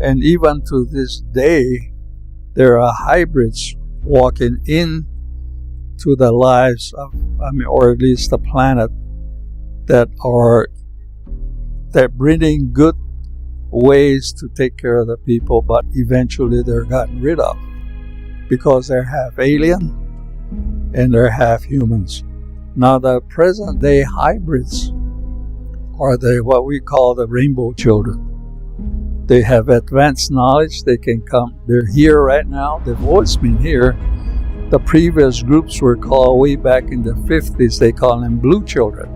And even to this day, there are hybrids walking in to the lives of, or at least the planet, they're bringing good ways to take care of the people, but eventually they're gotten rid of because they're half alien and they're half humans. Now the present day hybrids are what we call the rainbow children. They have advanced knowledge. They can come. They're here right now. They've always been here. The previous groups were called way back in the 50s. They call them blue children,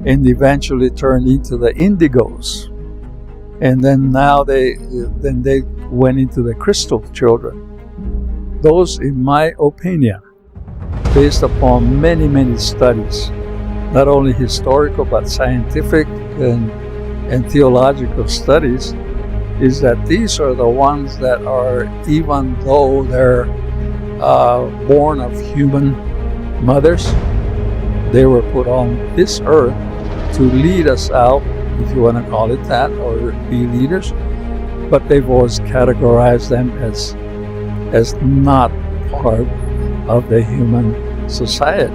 and eventually turned into the indigos. And then now they went into the crystal children. Those, in my opinion, based upon many, many studies, not only historical but scientific and theological studies, is that these are the ones that are, even though they're born of human mothers, they were put on this earth to lead us out, if you want to call it that, or be leaders, but they've always categorized them as not part of the human society.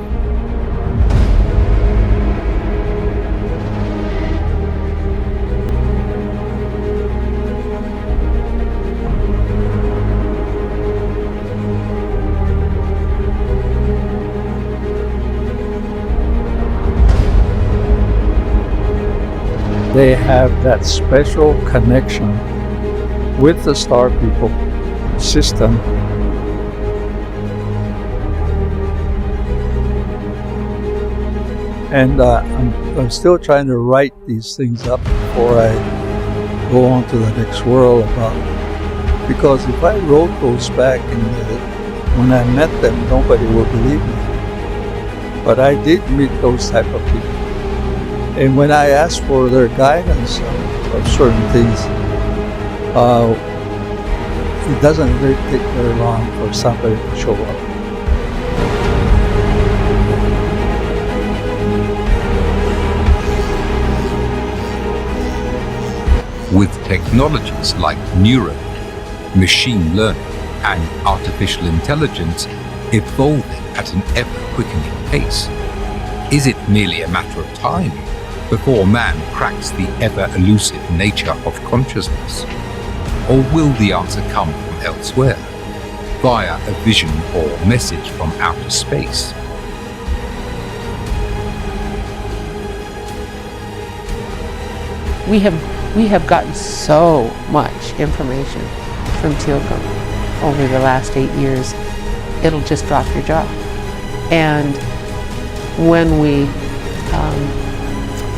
They have that special connection with the star people system. And I'm still trying to write these things up before I go on to the next world because if I wrote those back when I met them, nobody would believe me. But I did meet those type of people. And when I asked for their guidance of certain things, it doesn't really take very long for somebody to show up. With technologies like neuro, machine learning, and artificial intelligence evolving at an ever-quickening pace, is it merely a matter of time before man cracks the ever-elusive nature of consciousness? Or will the answer come from elsewhere, via a vision or message from outer space? We have gotten so much information from Teal'c over the last 8 years, it'll just drop your jaw. And when we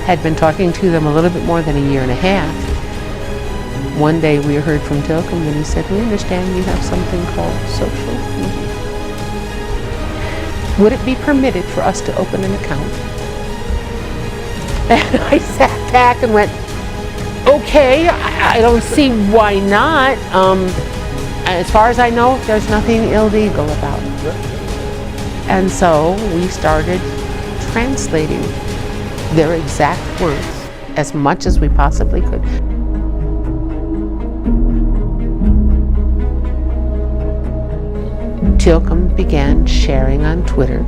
had been talking to them a little bit more than a year and a half, one day we heard from Teal'c and he said, "We understand you have something called social media. Would it be permitted for us to open an account?" And I sat back and went, okay, I don't see why not. As far as I know, there's nothing illegal about it. And so we started translating their exact words as much as we possibly could. Teal'c began sharing on Twitter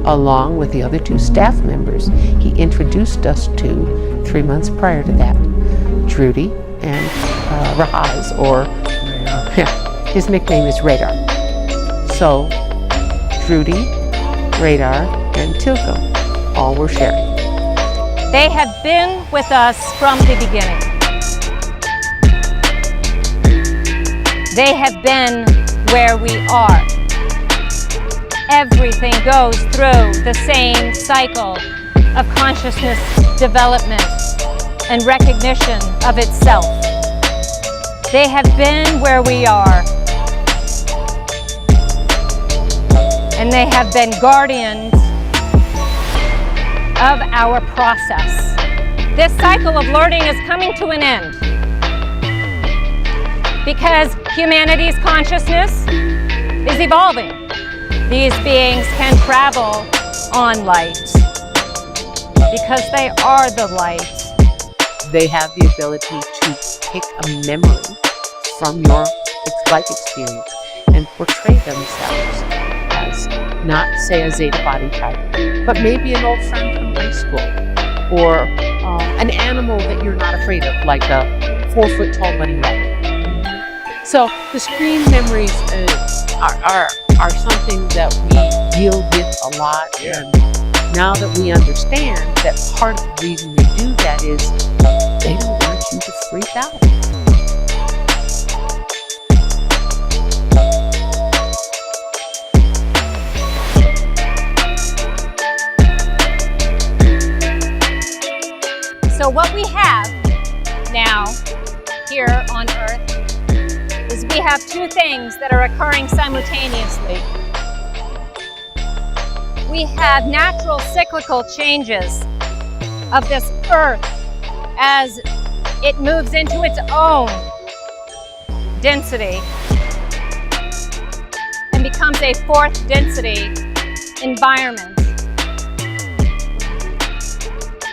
along with the other 2 staff members he introduced us to 3 months prior to that, Drudy and Rahaz, or his nickname is Radar. So Drudy, Radar, and Teal'c all were sharing. They have been with us from the beginning. They have been where we are. Everything goes through the same cycle of consciousness development and recognition of itself. They have been where we are. And they have been guardians of our process. This cycle of learning is coming to an end because humanity's consciousness is evolving. These beings can travel on light because they are the light. They have the ability to pick a memory from your life experience and portray themselves as not, say, a Zeta body type, but maybe an old friend from high school, or an animal that you're not afraid of, like a 4-foot-tall bunny rabbit. So the screen memories are something that we deal with a lot, and now that we understand that part of the reason they do that is they don't want you to freak out. So what we have now here on Earth is we have two things that are occurring simultaneously. We have natural cyclical changes of this Earth as it moves into its own density and becomes a fourth density environment.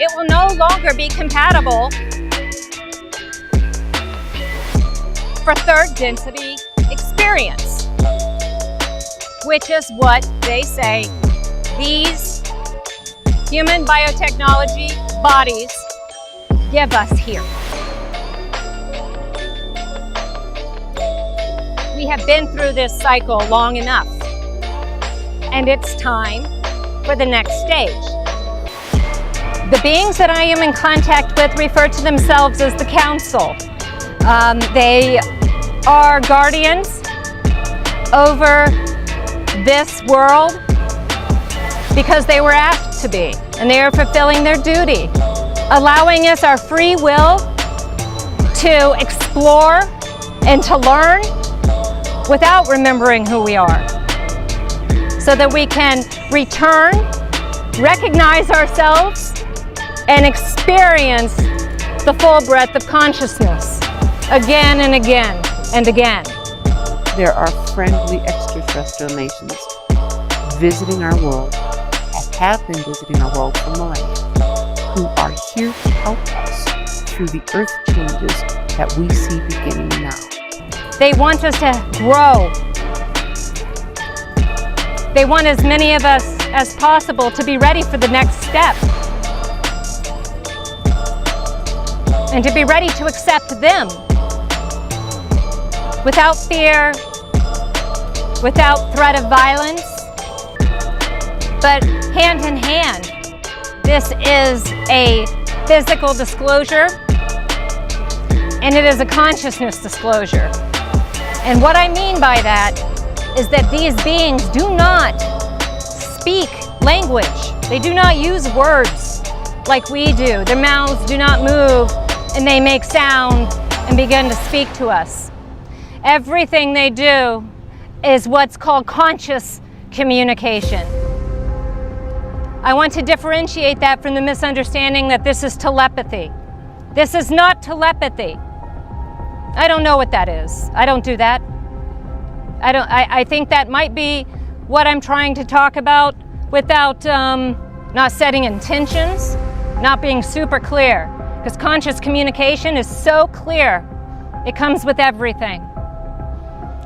It will no longer be compatible for third density experience, which is what they say these human biotechnology bodies give us here. We have been through this cycle long enough, and it's time for the next stage. The beings that I am in contact with refer to themselves as the Council. They are guardians over this world because they were asked to be, and they are fulfilling their duty, allowing us our free will to explore and to learn without remembering who we are, so that we can return, recognize ourselves, and experience the full breadth of consciousness again and again and again. There are friendly extraterrestrial nations visiting our world, and have been visiting our world for millennia, who are here to help us through the earth changes that we see beginning now. They want us to grow. They want as many of us as possible to be ready for the next step, and to be ready to accept them without fear, without threat of violence, but hand in hand. This is a physical disclosure, and it is a consciousness disclosure. And what I mean by that is that these beings do not speak language. They do not use words like we do. Their mouths do not move, and they make sound and begin to speak to us. Everything they do is what's called conscious communication. I want to differentiate that from the misunderstanding that this is telepathy. This is not telepathy. I don't know what that is. I don't do that. I think that might be what I'm trying to talk about without not setting intentions, not being super clear. Because conscious communication is so clear. It comes with everything.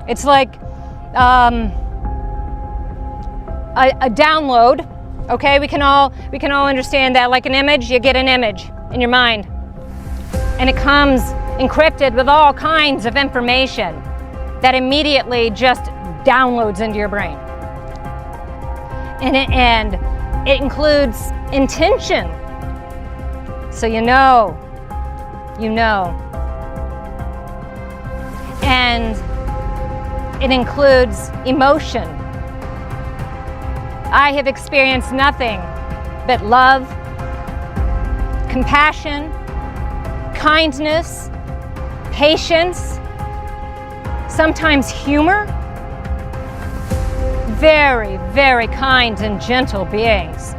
It's like a download. Okay, we can all understand that. Like an image, you get an image in your mind, and it comes encrypted with all kinds of information that immediately just downloads into your brain. And it includes intention. So you know. And it includes emotion. I have experienced nothing but love, compassion, kindness, patience, sometimes humor. Very, very kind and gentle beings.